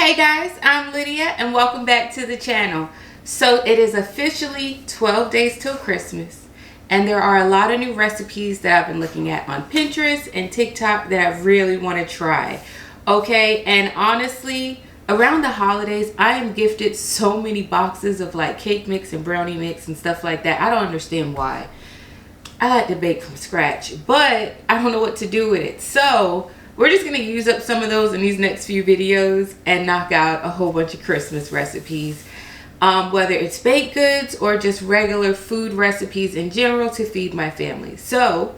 Hey guys, I'm Lydia and welcome back to the channel. So it is officially 12 days till Christmas and there are a lot of new recipes that I've been looking at on Pinterest and TikTok that I really want to try. Okay, and honestly, around the holidays, I am gifted so many boxes of like cake mix and brownie mix and stuff like that. I don't understand why. I like to bake from scratch, but I don't know what to do with it. So we're just gonna use up some of those in these next few videos and knock out a whole bunch of Christmas recipes. Whether it's baked goods or just regular food recipes in general to feed my family. So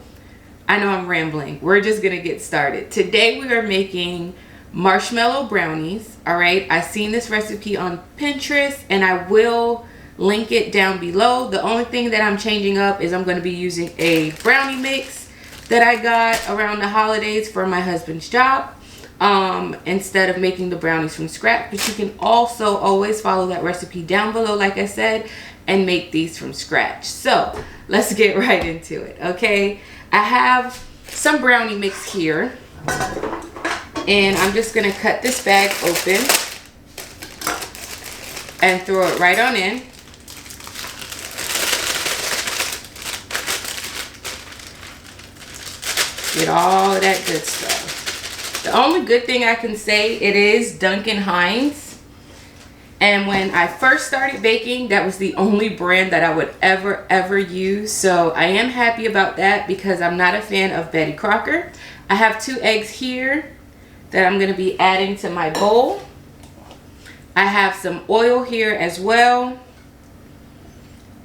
I know I'm rambling. We're just gonna get started. Today we are making marshmallow brownies. All right, I seen this recipe on Pinterest and I will link it down below. The only thing that I'm changing up is I'm going to be using a brownie mix that I got around the holidays for my husband's job instead of making the brownies from scratch. But you can also always follow that recipe down below, like I said, and make these from scratch. So let's get right into it. Okay, I have some brownie mix here and I'm just going to cut this bag open and throw it right on in. Get all of that good stuff. The only good thing I can say, it is Duncan Hines. And when I first started baking, that was the only brand that I would ever use. So I am happy about that because I'm not a fan of Betty Crocker. I have 2 eggs here that I'm going to be adding to my bowl. I have some oil here as well.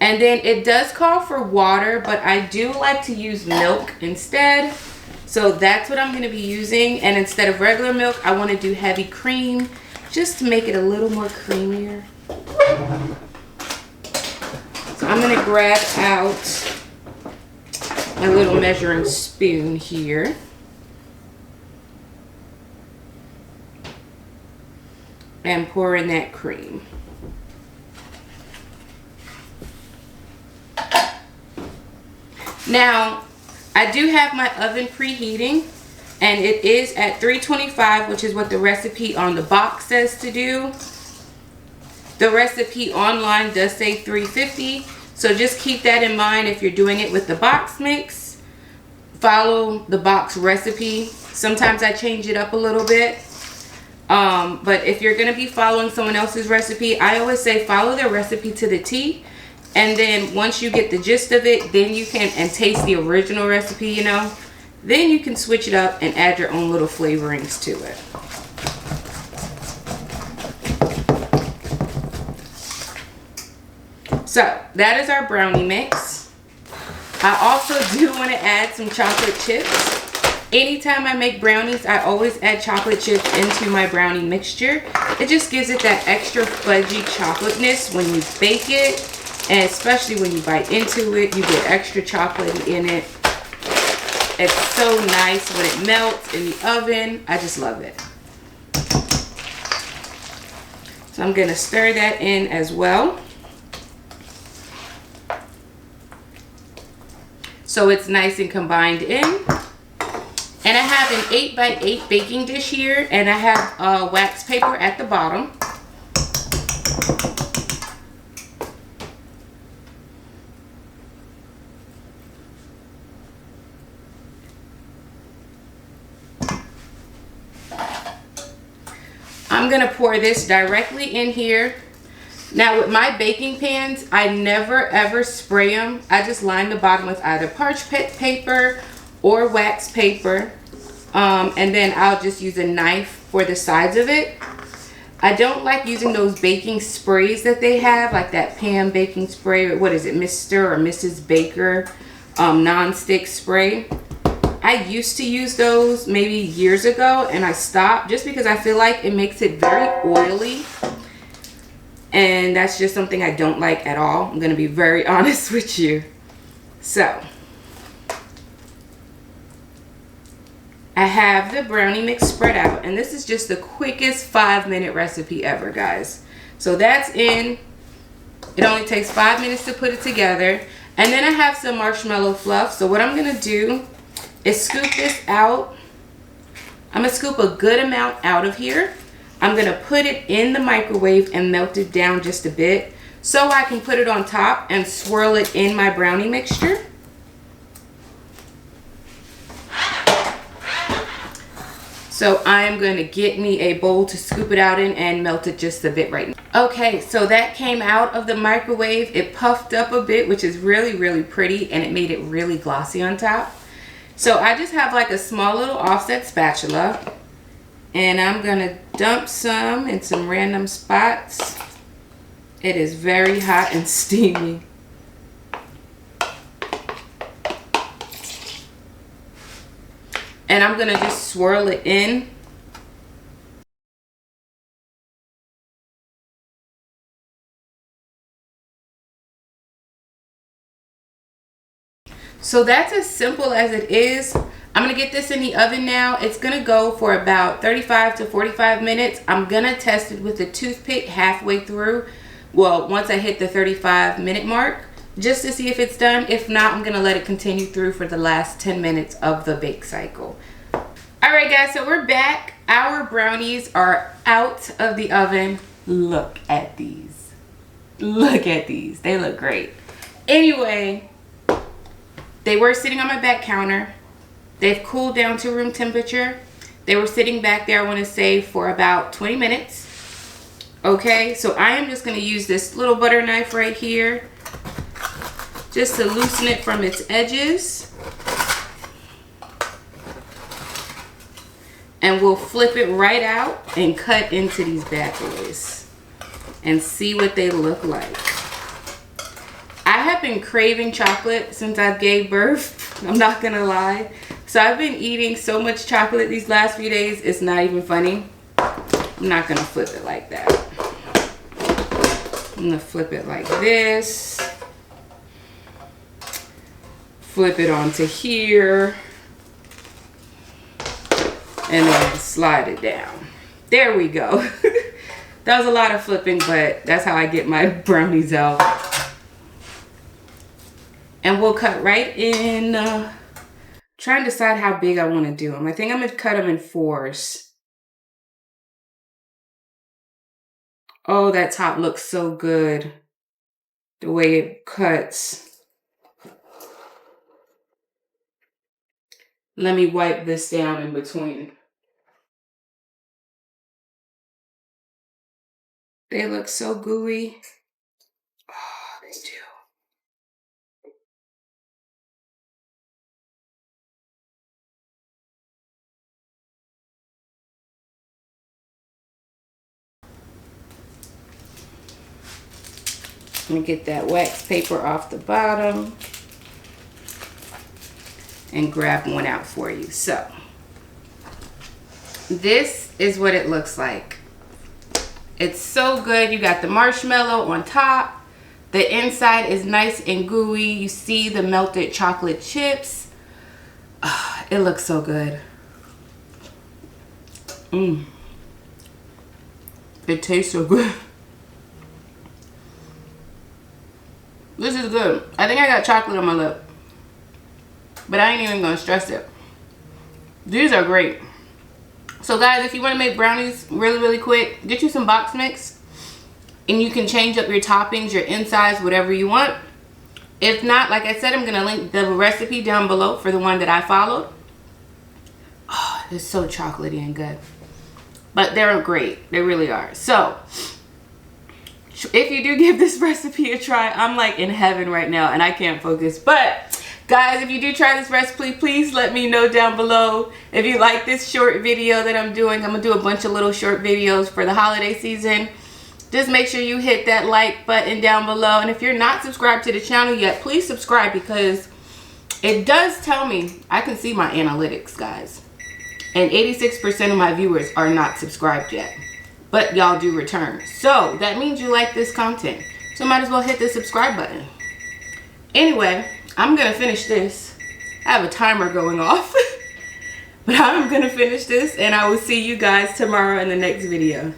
And then it does call for water, but I do like to use milk instead. So that's what I'm going to be using. And instead of regular milk, I want to do heavy cream just to make it a little more creamier. So I'm going to grab out my little measuring spoon here. And pour in that cream. Now, I do have my oven preheating and it is at 325, which is what the recipe on the box says to do. The recipe online does say 350, so just keep that in mind if you're doing it with the box mix. Follow the box recipe. Sometimes I change it up a little bit. But if you're going to be following someone else's recipe, I always say follow their recipe to the T. And then once you get the gist of it, then you can, and taste the original recipe, you know, then you can switch it up and add your own little flavorings to it. So that is our brownie mix. I also do want to add some chocolate chips. Anytime I make brownies, I always add chocolate chips into my brownie mixture. It just gives it that extra fudgy chocolateness when you bake it. And especially when you bite into it, you get extra chocolate in it. It's so nice when it melts in the oven. I just love it. So I'm going to stir that in as well. So it's nice and combined in. And I have an 8x8 baking dish here. And I have wax paper at the bottom. I'm going to pour this directly in here. Now with my baking pans, I never ever spray them. I just line the bottom with either parchment paper or wax paper. And then I'll just use a knife for the sides of it. I don't like using those baking sprays that they have, like that Pam baking spray. What is it, Mr. or Mrs. Baker non-stick spray. I used to use those maybe years ago and I stopped just because I feel like it makes it very oily. And that's just something I don't like at all. I'm going to be very honest with you. So, I have the brownie mix spread out. And this is just the quickest 5-minute recipe ever, guys. So that's in. It only takes 5 minutes to put it together. And then I have some marshmallow fluff. So what I'm going to do is scoop this out. I'm going to scoop a good amount out of here. I'm gonna put it in the microwave and melt it down just a bit so I can put it on top and swirl it in my brownie mixture. So I'm going to get me a bowl to scoop it out in and melt it just a bit right now. Okay, so that came out of the microwave. It puffed up a bit, which is really, really pretty, and it made it really glossy on top. So I just have like a small little offset spatula, and I'm going to dump some in some random spots. It is very hot and steamy. And I'm gonna just swirl it in. So that's as simple as it is. I'm gonna get this in the oven now. It's gonna go for about 35 to 45 minutes. I'm gonna test it with a toothpick halfway through. Well, once I hit the 35-minute mark, just to see if it's done. If not, I'm gonna let it continue through for the last 10 minutes of the bake cycle. All right, guys, so we're back. Our brownies are out of the oven. Look at these. Look at these. They look great. Anyway, they were sitting on my back counter. They've cooled down to room temperature. They were sitting back there, I want to say, for about 20 minutes. Okay, so I am just going to use this little butter knife right here just to loosen it from its edges. And we'll flip it right out and cut into these bad boys and see what they look like. I have been craving chocolate since I gave birth. I'm not gonna lie. So I've been eating so much chocolate these last few days, it's not even funny. I'm not gonna flip it like that. I'm gonna flip it like this. Flip it onto here. And then slide it down. There we go. That was a lot of flipping, but that's how I get my brownies out. And we'll cut right in. Trying to decide how big I want to do them. I think I'm going to cut them in 4s. Oh, that top looks so good. The way it cuts. Let me wipe this down in between. They look so gooey. Oh, they do. Let me get that wax paper off the bottom and grab one out for you. So, this is what it looks like. It's so good. You got the marshmallow on top. The inside is nice and gooey. You see the melted chocolate chips. Oh, it looks so good. It tastes so good. This is good. I think I got chocolate on my lip, but I ain't even gonna stress it. These are great. So guys, if you want to make brownies really quick, get you some box mix and you can change up your toppings, your insides, whatever you want. If not, like I said, I'm gonna link the recipe down below for the one that I followed. Oh, it's so chocolatey and good, but they're great. They really are. So if you do give this recipe a try, I'm like in heaven right now and I can't focus. But guys, if you do try this recipe, please let me know down below. If you like this short video that I'm doing, I'm gonna do a bunch of little short videos for the holiday season. Just make sure you hit that like button down below. And if you're not subscribed to the channel yet, please subscribe, because it does tell me, I can see my analytics, guys. And 86% of my viewers are not subscribed yet. But y'all do return. So that means you like this content. So might as well hit the subscribe button. Anyway, I'm gonna finish this. I have a timer going off. But I'm gonna finish this and I will see you guys tomorrow in the next video.